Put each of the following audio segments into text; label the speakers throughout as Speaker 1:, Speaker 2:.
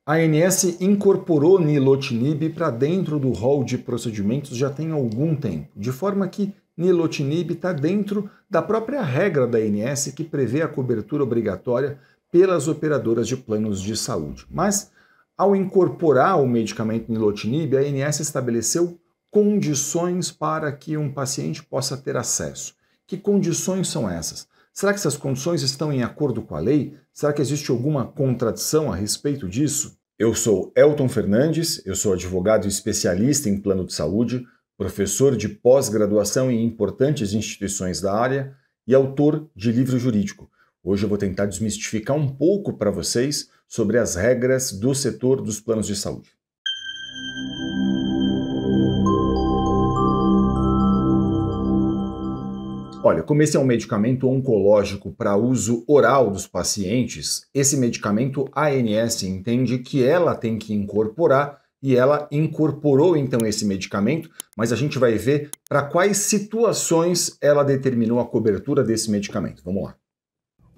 Speaker 1: A ANS incorporou nilotinib para dentro do rol de procedimentos já tem algum tempo, de forma que nilotinib está dentro da própria regra da ANS que prevê a cobertura obrigatória pelas operadoras de planos de saúde. Mas, ao incorporar o medicamento nilotinib, a ANS estabeleceu condições para que um paciente possa ter acesso. Que condições são essas? Será que essas condições estão em acordo com a lei? Será que existe alguma contradição a respeito disso? Eu sou Elton Fernandes, eu sou advogado especialista em plano de saúde, professor de pós-graduação em importantes instituições da área e autor de livro jurídico. Hoje eu vou tentar desmistificar um pouco para vocês sobre as regras do setor dos planos de saúde. Olha, como esse é um medicamento oncológico para uso oral dos pacientes, esse medicamento a ANS entende que ela tem que incorporar e ela incorporou então esse medicamento, mas a gente vai ver para quais situações ela determinou a cobertura desse medicamento. Vamos lá.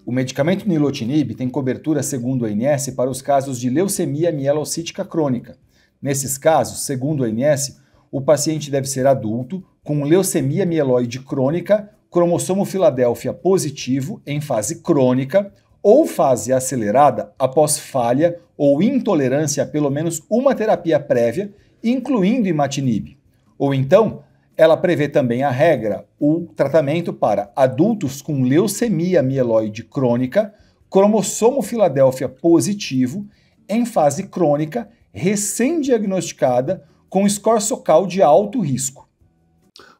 Speaker 1: O medicamento nilotinib tem cobertura segundo a ANS para os casos de leucemia mielocítica crônica. Nesses casos, segundo a ANS, o paciente deve ser adulto com leucemia mieloide crônica, cromossomo Filadélfia positivo em fase crônica ou fase acelerada após falha ou intolerância a pelo menos uma terapia prévia, incluindo imatinib. Ou então, ela prevê também a regra, o tratamento para adultos com leucemia mieloide crônica, cromossomo Filadélfia positivo em fase crônica, recém-diagnosticada com score SOCAL de alto risco.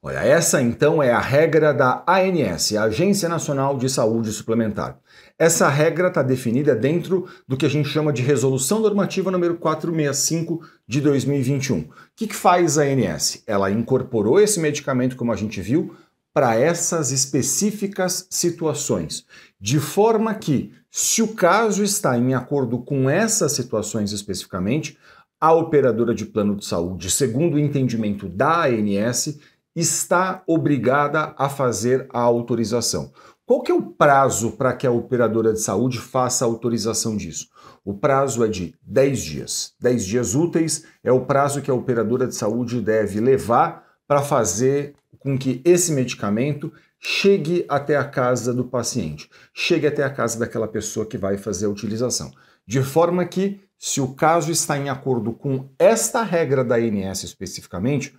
Speaker 1: Olha, essa então é a regra da ANS, a Agência Nacional de Saúde Suplementar. Essa regra está definida dentro do que a gente chama de Resolução Normativa número 465 de 2021. O que faz a ANS? Ela incorporou esse medicamento, como a gente viu, para essas específicas situações, de forma que, se o caso está em acordo com essas situações especificamente, a operadora de plano de saúde, segundo o entendimento da ANS, está obrigada a fazer a autorização. Qual que é o prazo para que a operadora de saúde faça a autorização disso? O prazo é de 10 dias. 10 dias úteis é o prazo que a operadora de saúde deve levar para fazer com que esse medicamento chegue até a casa do paciente, chegue até a casa daquela pessoa que vai fazer a utilização. De forma que, se o caso está em acordo com esta regra da ANS especificamente,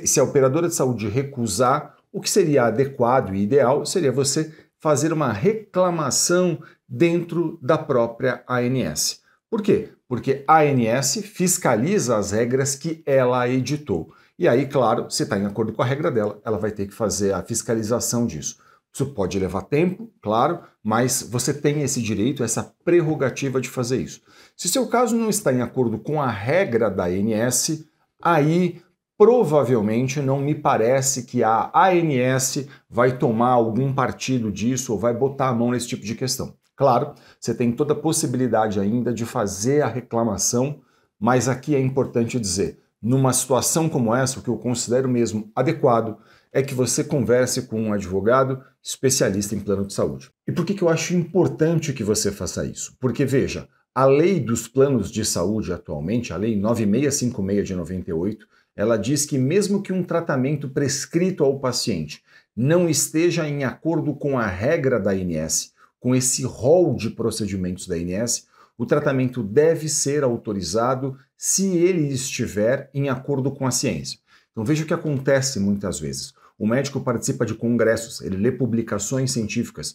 Speaker 1: se a operadora de saúde recusar, o que seria adequado e ideal seria você fazer uma reclamação dentro da própria ANS. Por quê? Porque a ANS fiscaliza as regras que ela editou. E aí, claro, se está em acordo com a regra dela, ela vai ter que fazer a fiscalização disso. Isso pode levar tempo, claro, mas você tem esse direito, essa prerrogativa de fazer isso. Se seu caso não está em acordo com a regra da ANS, aí provavelmente não me parece que a ANS vai tomar algum partido disso ou vai botar a mão nesse tipo de questão. Claro, você tem toda a possibilidade ainda de fazer a reclamação, mas aqui é importante dizer, numa situação como essa, o que eu considero mesmo adequado é que você converse com um advogado especialista em plano de saúde. E por que eu acho importante que você faça isso? Porque, veja, a lei dos planos de saúde atualmente, a lei 9656 de 98, ela diz que mesmo que um tratamento prescrito ao paciente não esteja em acordo com a regra da ANS, com esse rol de procedimentos da ANS, o tratamento deve ser autorizado se ele estiver em acordo com a ciência. Então veja o que acontece muitas vezes. O médico participa de congressos, ele lê publicações científicas,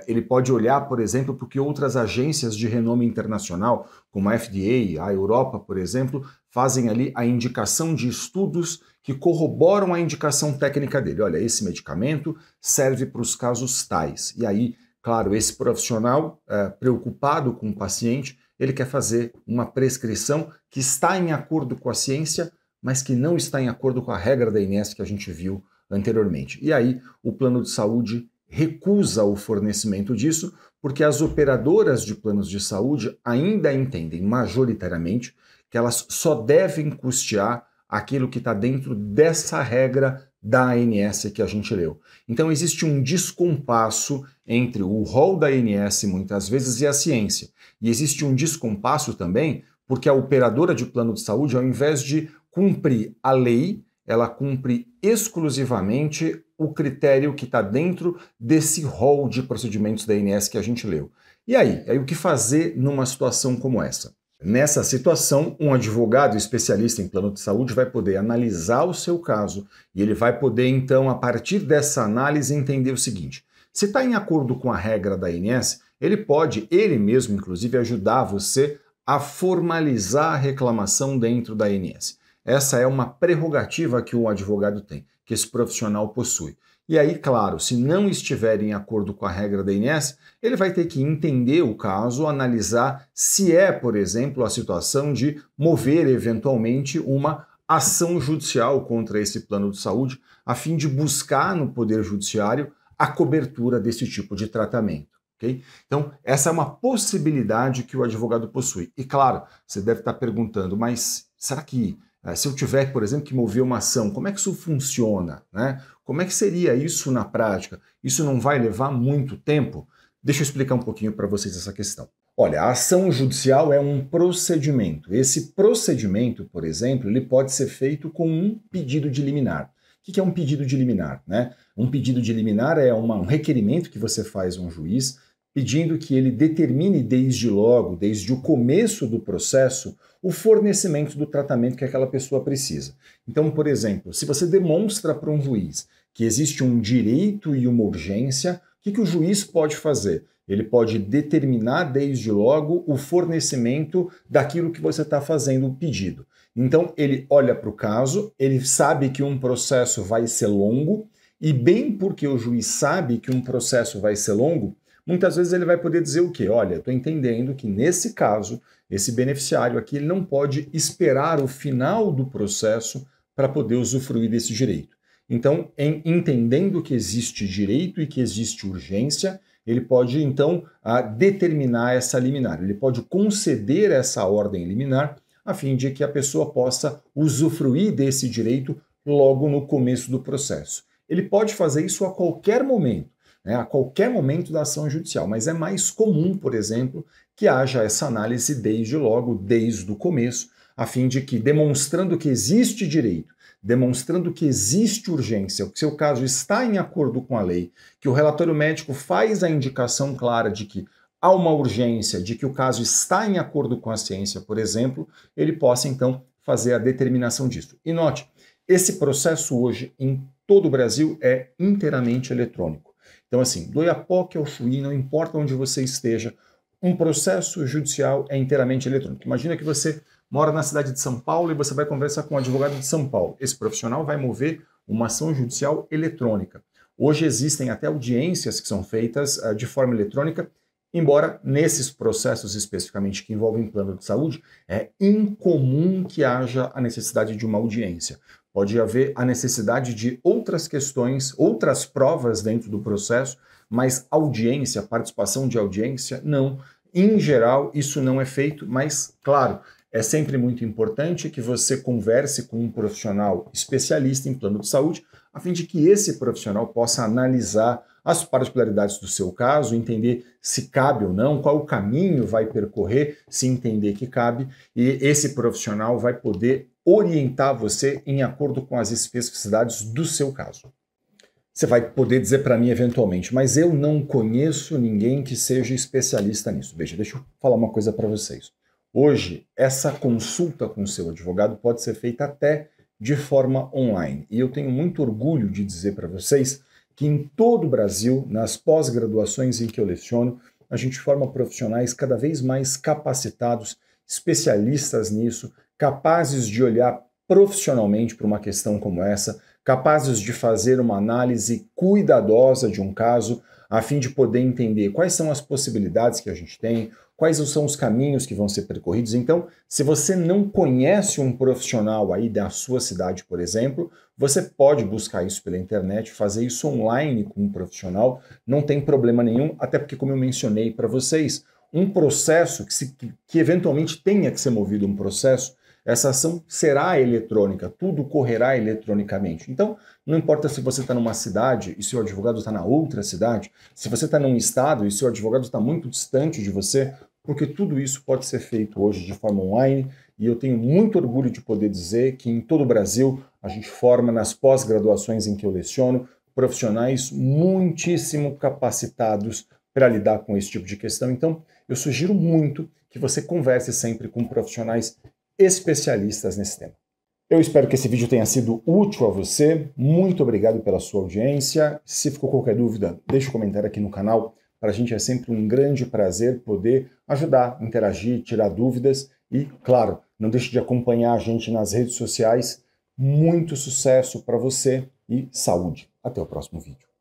Speaker 1: ele pode olhar, por exemplo, para o que outras agências de renome internacional, como a FDA, a Europa, por exemplo, fazem ali a indicação de estudos que corroboram a indicação técnica dele. Olha, esse medicamento serve para os casos tais. E aí, claro, esse profissional preocupado com o paciente, ele quer fazer uma prescrição que está em acordo com a ciência, mas que não está em acordo com a regra da ANS que a gente viu anteriormente. E aí o plano de saúde recusa o fornecimento disso porque as operadoras de planos de saúde ainda entendem majoritariamente que elas só devem custear aquilo que está dentro dessa regra da ANS que a gente leu. Então existe um descompasso entre o rol da ANS muitas vezes e a ciência. E existe um descompasso também porque a operadora de plano de saúde, ao invés de cumprir a lei, ela cumpre exclusivamente o critério que está dentro desse rol de procedimentos da ANS que a gente leu. E aí o que fazer numa situação como essa? Nessa situação, um advogado especialista em plano de saúde vai poder analisar o seu caso e ele vai poder, então, a partir dessa análise, entender o seguinte: se está em acordo com a regra da ANS, ele pode, ele mesmo, inclusive, ajudar você a formalizar a reclamação dentro da ANS. Essa é uma prerrogativa que o advogado tem, que esse profissional possui. E aí, claro, se não estiver em acordo com a regra da ANS, ele vai ter que entender o caso, analisar se é, por exemplo, a situação de mover eventualmente uma ação judicial contra esse plano de saúde, a fim de buscar no Poder Judiciário a cobertura desse tipo de tratamento. Okay? Então, essa é uma possibilidade que o advogado possui. E claro, você deve estar perguntando, mas será que se eu tiver, por exemplo, que mover uma ação, como é que isso funciona, né? Como é que seria isso na prática? Isso não vai levar muito tempo? Deixa eu explicar um pouquinho para vocês essa questão. Olha, a ação judicial é um procedimento. Esse procedimento, por exemplo, ele pode ser feito com um pedido de liminar. O que é um pedido de liminar, né? Um pedido de liminar é um requerimento que você faz a um juiz pedindo que ele determine desde logo, desde o começo do processo, o fornecimento do tratamento que aquela pessoa precisa. Então, por exemplo, se você demonstra para um juiz que existe um direito e uma urgência, o que o juiz pode fazer? Ele pode determinar desde logo o fornecimento daquilo que você está fazendo o pedido. Então, ele olha para o caso, ele sabe que um processo vai ser longo, e bem porque o juiz sabe que um processo vai ser longo, muitas vezes ele vai poder dizer o quê? Olha, estou entendendo que nesse caso, esse beneficiário aqui ele não pode esperar o final do processo para poder usufruir desse direito. Então, entendendo que existe direito e que existe urgência, ele pode, então, determinar essa liminar. Ele pode conceder essa ordem liminar a fim de que a pessoa possa usufruir desse direito logo no começo do processo. Ele pode fazer isso a qualquer momento, né, a qualquer momento da ação judicial, mas é mais comum, por exemplo, que haja essa análise desde logo, desde o começo, a fim de que, demonstrando que existe direito, demonstrando que existe urgência, que seu caso está em acordo com a lei, que o relatório médico faz a indicação clara de que há uma urgência, de que o caso está em acordo com a ciência, por exemplo, ele possa, então, fazer a determinação disso. E note, esse processo hoje, em todo o Brasil, é inteiramente eletrônico. Então, assim, do Oiapoque ao Chuí, não importa onde você esteja, um processo judicial é inteiramente eletrônico. Imagina que você mora na cidade de São Paulo e você vai conversar com um advogado de São Paulo. Esse profissional vai mover uma ação judicial eletrônica. Hoje existem até audiências que são feitas de forma eletrônica, embora nesses processos especificamente que envolvem plano de saúde, é incomum que haja a necessidade de uma audiência. Pode haver a necessidade de outras questões, outras provas dentro do processo, mas audiência, participação de audiência, não. Em geral, isso não é feito, mas, claro, é sempre muito importante que você converse com um profissional especialista em plano de saúde, a fim de que esse profissional possa analisar as particularidades do seu caso, entender se cabe ou não, qual o caminho vai percorrer, se entender que cabe, e esse profissional vai poder orientar você em acordo com as especificidades do seu caso. Você vai poder dizer para mim eventualmente, mas eu não conheço ninguém que seja especialista nisso. Veja, deixa eu falar uma coisa para vocês. Hoje, essa consulta com o seu advogado pode ser feita até de forma online. E eu tenho muito orgulho de dizer para vocês que em todo o Brasil, nas pós-graduações em que eu leciono, a gente forma profissionais cada vez mais capacitados, especialistas nisso, capazes de olhar profissionalmente para uma questão como essa, capazes de fazer uma análise cuidadosa de um caso, a fim de poder entender quais são as possibilidades que a gente tem, quais são os caminhos que vão ser percorridos. Então, se você não conhece um profissional aí da sua cidade, por exemplo, você pode buscar isso pela internet, fazer isso online com um profissional, não tem problema nenhum, até porque, como eu mencionei para vocês, um processo que eventualmente tenha que ser movido um processo, essa ação será eletrônica, tudo correrá eletronicamente. Então, não importa se você está numa cidade e seu advogado está na outra cidade, se você está num estado e seu advogado está muito distante de você, porque tudo isso pode ser feito hoje de forma online, e eu tenho muito orgulho de poder dizer que em todo o Brasil a gente forma nas pós-graduações em que eu leciono profissionais muitíssimo capacitados para lidar com esse tipo de questão. Então, eu sugiro muito que você converse sempre com profissionais especialistas nesse tema. Eu espero que esse vídeo tenha sido útil a você. Muito obrigado pela sua audiência. Se ficou qualquer dúvida, deixe um comentário aqui no canal. Para a gente é sempre um grande prazer poder ajudar, interagir, tirar dúvidas e, claro, não deixe de acompanhar a gente nas redes sociais. Muito sucesso para você e saúde. Até o próximo vídeo.